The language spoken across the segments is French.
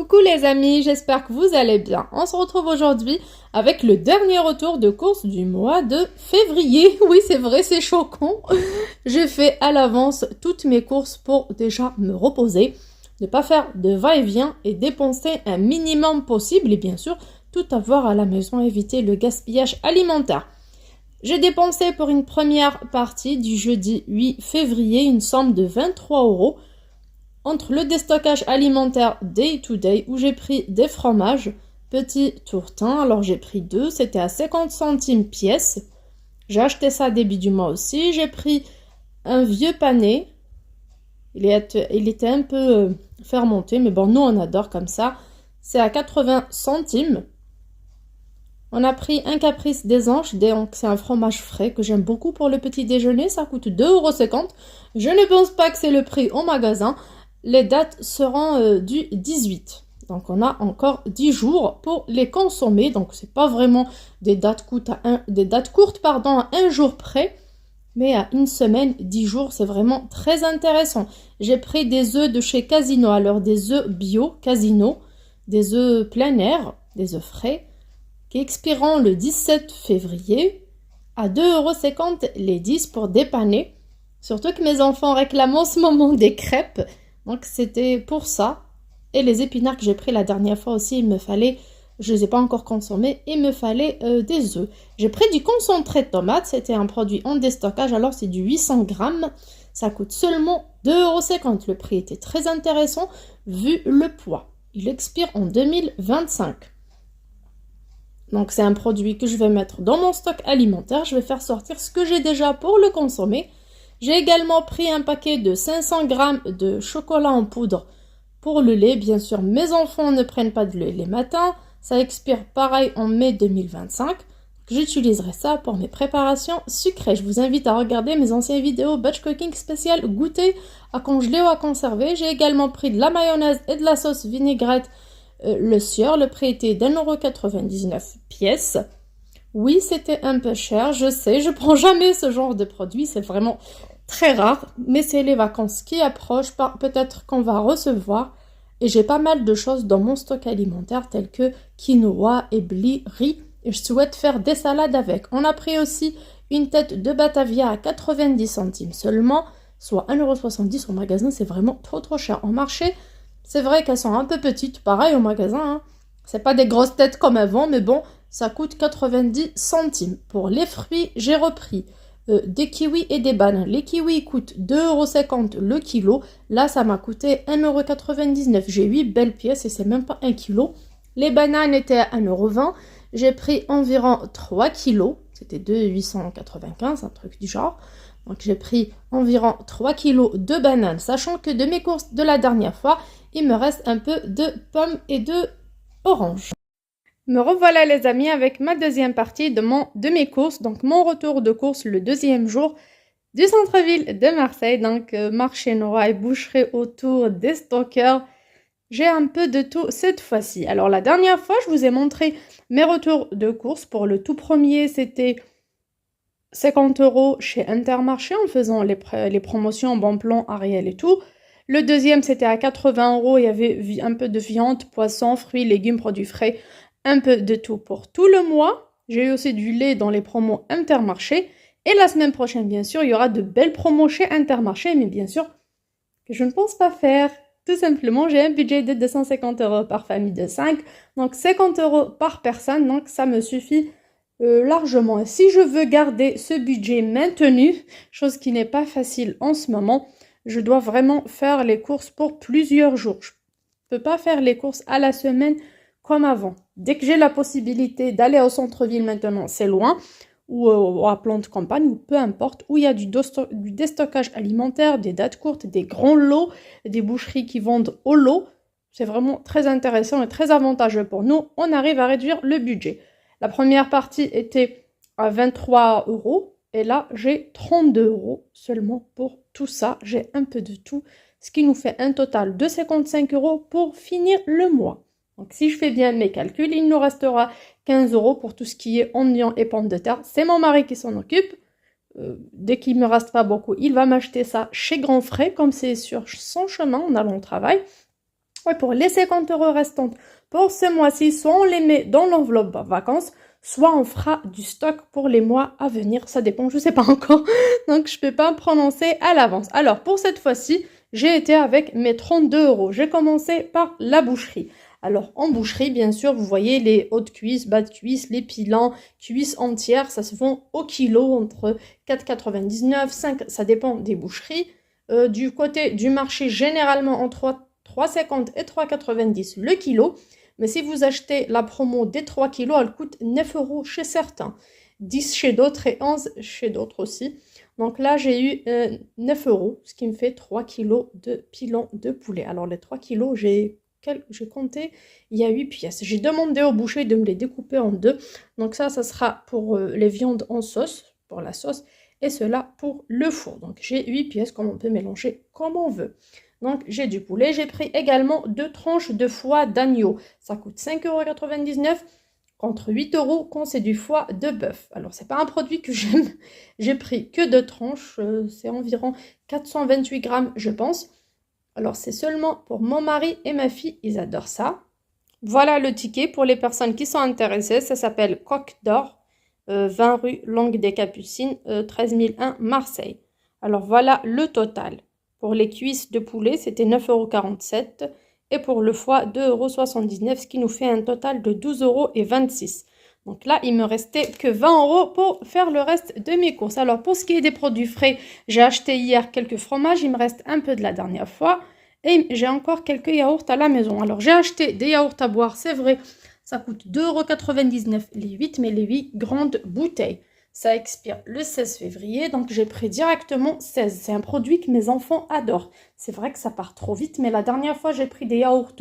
Coucou les amis, j'espère que vous allez bien. On se retrouve aujourd'hui avec le dernier retour de course du mois de février. Oui, c'est vrai, c'est choquant. J'ai fait à l'avance toutes mes courses pour déjà me reposer, ne pas faire de va-et-vient et dépenser un minimum possible et bien sûr tout avoir à la maison, éviter le gaspillage alimentaire. J'ai dépensé pour une première partie du jeudi 8 février une somme de 23 € entre le déstockage alimentaire day to day où j'ai pris des fromages, petits tourtins, alors j'ai pris 2, c'était à 50 centimes pièce. J'ai acheté ça début du mois aussi. J'ai pris un vieux pané, il était un peu fermenté, mais bon, nous on adore comme ça. C'est à 80 centimes. On a pris un caprice des anges, donc c'est un fromage frais que j'aime beaucoup pour le petit déjeuner, ça coûte 2,50 €. Je ne pense pas que c'est le prix au magasin. Les dates seront du 18. Donc on a encore 10 jours pour les consommer. Donc c'est pas vraiment des dates courtes à un jour près. Mais à une semaine, 10 jours, c'est vraiment très intéressant. J'ai pris des œufs de chez Casino. Alors des œufs bio Casino, des œufs plein air, des œufs frais, qui expireront le 17 février à 2,50 € les 10 pour dépanner. Surtout que mes enfants réclament en ce moment des crêpes. Donc c'était pour ça. Et les épinards que j'ai pris la dernière fois aussi, il me fallait, je ne les ai pas encore consommés, il me fallait des œufs. J'ai pris du concentré de tomate, c'était un produit en déstockage, alors c'est du 800 grammes. Ça coûte seulement 2,50 €. Le prix était très intéressant vu le poids. Il expire en 2025. Donc c'est un produit que je vais mettre dans mon stock alimentaire. Je vais faire sortir ce que j'ai déjà pour le consommer. J'ai également pris un paquet de 500 grammes de chocolat en poudre pour le lait. Bien sûr, mes enfants ne prennent pas de lait les matins. Ça expire pareil en mai 2025. J'utiliserai ça pour mes préparations sucrées. Je vous invite à regarder mes anciennes vidéos batch cooking spécial goûter à congeler ou à conserver. J'ai également pris de la mayonnaise et de la sauce vinaigrette le sieur. Le prix était d'1,99 € pièce. Oui, c'était un peu cher, je sais, je prends jamais ce genre de produit, c'est vraiment très rare, mais c'est les vacances qui approchent, peut-être qu'on va recevoir, et j'ai pas mal de choses dans mon stock alimentaire, telles que quinoa et blé, riz, et je souhaite faire des salades avec. On a pris aussi une tête de Batavia à 90 centimes seulement, soit 1,70 € au magasin, c'est vraiment trop cher. Au marché, c'est vrai qu'elles sont un peu petites, pareil au magasin, hein. C'est pas des grosses têtes comme avant, mais bon, ça coûte 90 centimes. Pour les fruits, j'ai repris des kiwis et des bananes. Les kiwis coûtent 2,50 € le kilo. Là, ça m'a coûté 1,99 €. J'ai 8 belles pièces et c'est même pas 1 kilo. Les bananes étaient à 1,20 €. J'ai pris environ 3 kilos. C'était 2,895, un truc du genre. Donc j'ai pris environ 3 kilos de bananes, sachant que de mes courses de la dernière fois, il me reste un peu de pommes et de oranges. Me revoilà les amis avec ma deuxième partie de mes courses, donc mon retour de course le deuxième jour du centre-ville de Marseille, donc marché noir et boucherie autour des stockers. J'ai un peu de tout cette fois-ci. Alors la dernière fois, je vous ai montré mes retours de course. Pour le tout premier, c'était 50 € chez Intermarché en faisant les promotions bon plan, Ariel et tout. Le deuxième, c'était à 80 €. Il y avait un peu de viande, poisson, fruits, légumes, produits frais, un peu de tout pour tout le mois. J'ai eu aussi du lait dans les promos Intermarché. Et la semaine prochaine, bien sûr, il y aura de belles promos chez Intermarché, mais bien sûr, que je ne pense pas faire. Tout simplement, j'ai un budget de 250 € par famille de 5, donc 50 € par personne, donc ça me suffit largement. Et si je veux garder ce budget maintenu, chose qui n'est pas facile en ce moment, je dois vraiment faire les courses pour plusieurs jours. Je ne peux pas faire les courses à la semaine comme avant. Dès que j'ai la possibilité d'aller au centre-ville maintenant, c'est loin, ou à plan de campagne, ou peu importe, où il y a du déstockage alimentaire, des dates courtes, des grands lots, des boucheries qui vendent au lot. C'est vraiment très intéressant et très avantageux pour nous. On arrive à réduire le budget. La première partie était à 23 € et là, j'ai 32 € seulement pour tout ça. J'ai un peu de tout, ce qui nous fait un total de 55 € pour finir le mois. Donc, si je fais bien mes calculs, il nous restera 15 € pour tout ce qui est oignons et pommes de terre. C'est mon mari qui s'en occupe. Dès qu'il ne me reste pas beaucoup, il va m'acheter ça chez Grand Frais, comme c'est sur son chemin en allant au travail. Ouais, pour les 50 euros restantes pour ce mois-ci, soit on les met dans l'enveloppe vacances, soit on fera du stock pour les mois à venir. Ça dépend, je ne sais pas encore. Donc, je ne peux pas me prononcer à l'avance. Alors, pour cette fois-ci, j'ai été avec mes 32 euros. J'ai commencé par la boucherie. Alors, en boucherie, bien sûr, vous voyez les hautes cuisses, bas de cuisses, les pilants, cuisses entières, ça se vend au kilo entre 4,99, 5, ça dépend des boucheries. Du côté du marché, généralement entre 3,50 et 3,90 le kilo. Mais si vous achetez la promo des 3 kilos, elle coûte 9 euros chez certains, 10 chez d'autres et 11 chez d'autres aussi. Donc là, j'ai eu 9 euros, ce qui me fait 3 kilos de pilon de poulet. Alors les 3 kilos, j'ai compté, il y a 8 pièces. J'ai demandé au boucher de me les découper en deux. Donc ça sera pour les viandes en sauce, pour la sauce, et cela pour le four. Donc j'ai 8 pièces, comme on peut mélanger comme on veut. Donc j'ai du poulet, j'ai pris également 2 tranches de foie d'agneau. Ça coûte 5,99 € contre 8 euros quand c'est du foie de bœuf. Alors c'est pas un produit que j'aime, j'ai pris que 2 tranches, c'est environ 428 grammes je pense. Alors c'est seulement pour mon mari et ma fille, ils adorent ça. Voilà le ticket pour les personnes qui sont intéressées, ça s'appelle Coq d'Or, 20 rue Longue des Capucines, 13001 Marseille. Alors voilà le total. Pour les cuisses de poulet, c'était 9,47 € et pour le foie, 2,79 €, ce qui nous fait un total de 12,26 €. Donc là, il me restait que 20 € pour faire le reste de mes courses. Alors pour ce qui est des produits frais, j'ai acheté hier quelques fromages, il me reste un peu de la dernière fois et j'ai encore quelques yaourts à la maison. Alors j'ai acheté des yaourts à boire, c'est vrai, ça coûte 2,99 € les 8, mais les 8 grandes bouteilles. Ça expire le 16 février, donc j'ai pris directement 16. C'est un produit que mes enfants adorent. C'est vrai que ça part trop vite, mais la dernière fois, j'ai pris des yaourts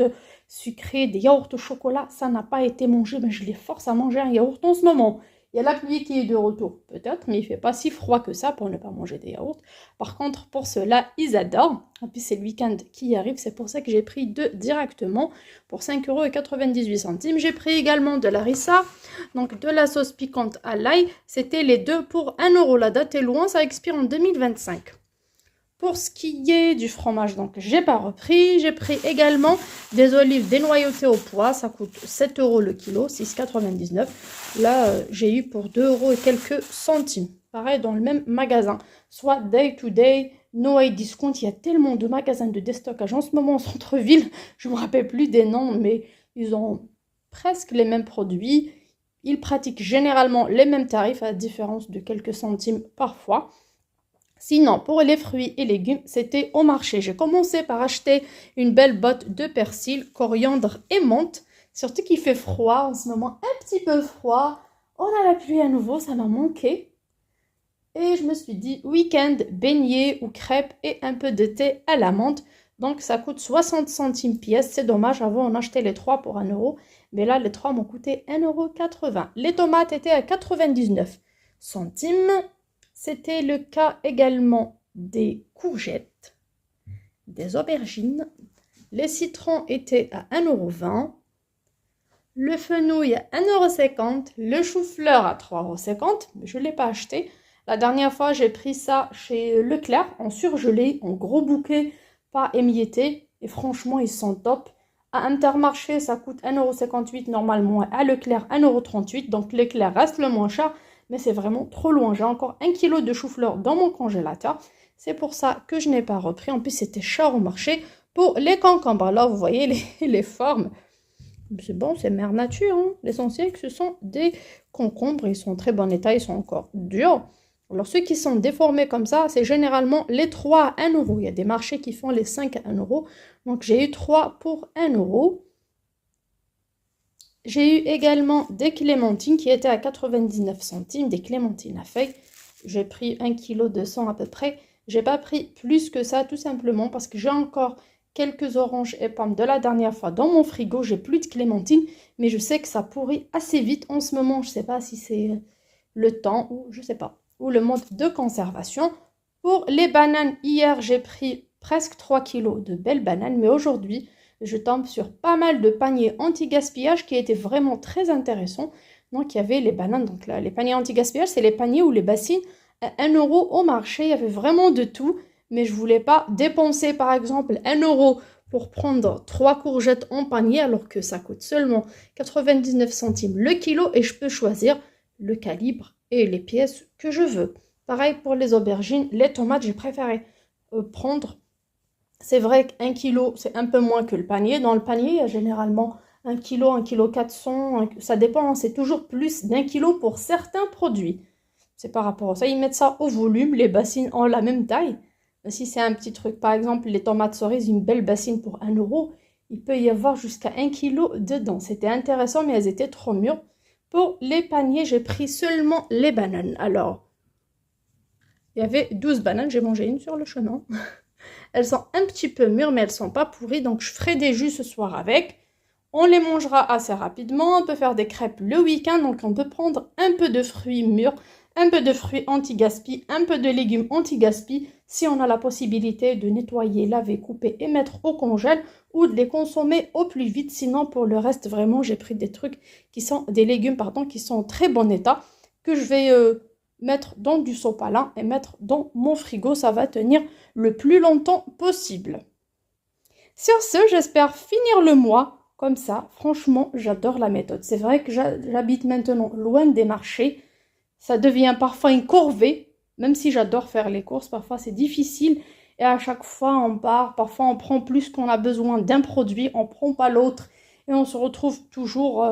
sucrés, des yaourts au chocolat. Ça n'a pas été mangé, mais je les force à manger un yaourt en ce moment. Il y a la pluie qui est de retour, peut-être, mais il ne fait pas si froid que ça pour ne pas manger des yaourts. Par contre, pour ceux-là, ils adorent. Et puis, c'est le week-end qui arrive, c'est pour ça que j'ai pris deux directement pour 5,98 €. J'ai pris également de la harissa, donc de la sauce piquante à l'ail. C'était les deux pour 1 €. La date est loin, ça expire en 2025. Pour ce qui est du fromage, donc j'ai pas repris. J'ai pris également des olives dénoyautées au pois. Ça coûte 7 € le kilo, 6,99 €. Là, j'ai eu pour 2 € et quelques centimes. Pareil dans le même magasin. Soit Day to Day, No Way Discount. Il y a tellement de magasins de déstockage en ce moment en centre-ville. Je ne me rappelle plus des noms, mais ils ont presque les mêmes produits. Ils pratiquent généralement les mêmes tarifs à différence de quelques centimes parfois. Sinon, pour les fruits et légumes, c'était au marché. J'ai commencé par acheter une belle botte de persil, coriandre et menthe. Surtout qu'il fait froid en ce moment, un petit peu froid. On a la pluie à nouveau, ça m'a manqué. Et je me suis dit, week-end, beignets ou crêpes et un peu de thé à la menthe. Donc ça coûte 60 centimes pièce. C'est dommage, avant on achetait les 3 pour 1 €. Mais là, les 3 m'ont coûté 1,80 €. Les tomates étaient à 99 centimes. C'était le cas également des courgettes, des aubergines. Les citrons étaient à 1,20 €. Le fenouil à 1,50 €. Le chou-fleur à 3,50 €. Mais je ne l'ai pas acheté. La dernière fois, j'ai pris ça chez Leclerc en surgelé, en gros bouquet, pas émietté. Et franchement, ils sont top. À Intermarché, ça coûte 1,58 € normalement. À Leclerc, 1,38 €. Donc Leclerc reste le moins cher. Mais c'est vraiment trop loin. J'ai encore 1 kg de chou-fleur dans mon congélateur. C'est pour ça que je n'ai pas repris. En plus, c'était cher au marché. Pour les concombres, là, vous voyez les formes. C'est bon, c'est mère nature. Hein. L'essentiel, que ce sont des concombres. Ils sont en très bon état. Ils sont encore durs. Alors, ceux qui sont déformés comme ça, c'est généralement les 3 à 1 €. Il y a des marchés qui font les 5 à 1 €. Donc, j'ai eu 3 pour 1 €. J'ai eu également des clémentines qui étaient à 99 centimes, des clémentines à feuilles. J'ai pris 1 kg de 100 à peu près. J'ai pas pris plus que ça tout simplement parce que j'ai encore quelques oranges et pommes de la dernière fois dans mon frigo. J'ai plus de clémentines, mais je sais que ça pourrit assez vite en ce moment. Je sais pas si c'est le temps ou je sais pas, ou le mode de conservation. Pour les bananes, hier j'ai pris presque 3 kg de belles bananes, mais aujourd'hui je tombe sur pas mal de paniers anti-gaspillage qui étaient vraiment très intéressants. Donc, il y avait les bananes. Donc, là, les paniers anti-gaspillage, c'est les paniers ou les bassines à 1 € au marché. Il y avait vraiment de tout. Mais je ne voulais pas dépenser, par exemple, 1 € pour prendre 3 courgettes en panier alors que ça coûte seulement 99 centimes le kilo et je peux choisir le calibre et les pièces que je veux. Pareil pour les aubergines, les tomates, j'ai préféré prendre. C'est vrai qu'1 kilo, c'est un peu moins que le panier. Dans le panier, il y a généralement 1 kilo 400, ça dépend, hein, c'est toujours plus d'1 kilo pour certains produits. C'est par rapport à ça, ils mettent ça au volume, les bassines ont la même taille. Mais si c'est un petit truc, par exemple, les tomates cerises, une belle bassine pour 1 euro, il peut y avoir jusqu'à 1 kilo dedans. C'était intéressant, mais elles étaient trop mûres. Pour les paniers, j'ai pris seulement les bananes. Alors, il y avait 12 bananes, j'ai mangé une sur le chemin. Elles sont un petit peu mûres, mais elles ne sont pas pourries, donc je ferai des jus ce soir avec. On les mangera assez rapidement, on peut faire des crêpes le week-end, donc on peut prendre un peu de fruits mûrs, un peu de fruits anti-gaspi, un peu de légumes anti-gaspi, si on a la possibilité de nettoyer, laver, couper et mettre au congèle, ou de les consommer au plus vite. Sinon, pour le reste, vraiment, j'ai pris des trucs qui sont, des légumes, pardon, qui sont en très bon état, que je vais mettre dans du sopalin et mettre dans mon frigo. Ça va tenir le plus longtemps possible. Sur ce, j'espère finir le mois comme ça. Franchement, j'adore la méthode. C'est vrai que j'habite maintenant loin des marchés. Ça devient parfois une corvée, même si j'adore faire les courses. Parfois, c'est difficile et à chaque fois, on part. Parfois, on prend plus qu'on a besoin d'un produit, on ne prend pas l'autre et on se retrouve toujours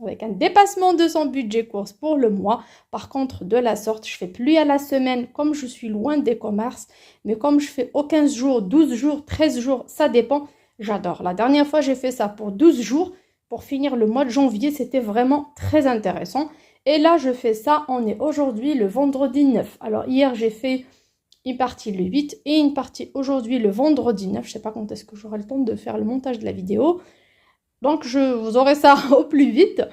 avec un dépassement de son budget course pour le mois. Par contre, de la sorte, je fais plus à la semaine comme je suis loin des commerces. Mais comme je fais aux 15 jours, 12 jours, 13 jours, ça dépend. J'adore. La dernière fois, j'ai fait ça pour 12 jours. Pour finir le mois de janvier, c'était vraiment très intéressant. Et là, je fais ça. On est aujourd'hui le vendredi 9. Alors, hier, j'ai fait une partie le 8 et une partie aujourd'hui le vendredi 9. Je ne sais pas quand est-ce que j'aurai le temps de faire le montage de la vidéo. Donc, vous aurez ça au plus vite.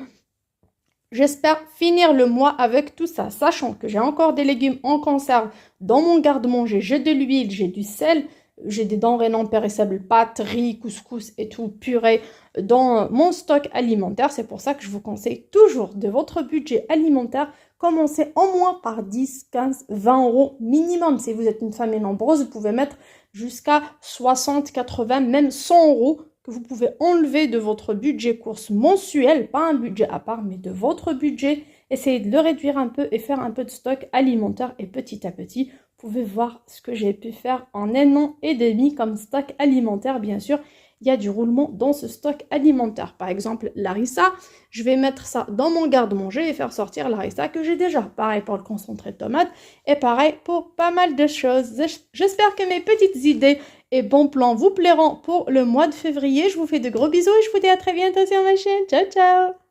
J'espère finir le mois avec tout ça, sachant que j'ai encore des légumes en conserve dans mon garde-manger. J'ai de l'huile, j'ai du sel, j'ai des denrées non périssables, pâtes, riz, couscous et tout, purée dans mon stock alimentaire. C'est pour ça que je vous conseille toujours de votre budget alimentaire. Commencez au moins par 10, 15, 20 euros minimum. Si vous êtes une famille nombreuse, vous pouvez mettre jusqu'à 60, 80, même 100 euros que vous pouvez enlever de votre budget course mensuel, pas un budget à part, mais de votre budget. Essayez de le réduire un peu et faire un peu de stock alimentaire et petit à petit, vous pouvez voir ce que j'ai pu faire en 1 an et demi comme stock alimentaire. Bien sûr, il y a du roulement dans ce stock alimentaire. Par exemple, l'harissa, je vais mettre ça dans mon garde-manger et faire sortir l'harissa que j'ai déjà. Pareil pour le concentré de tomate et pareil pour pas mal de choses. J'espère que mes petites idées et bons plans vous plairont pour le mois de février. Je vous fais de gros bisous et je vous dis à très bientôt sur ma chaîne. Ciao, ciao!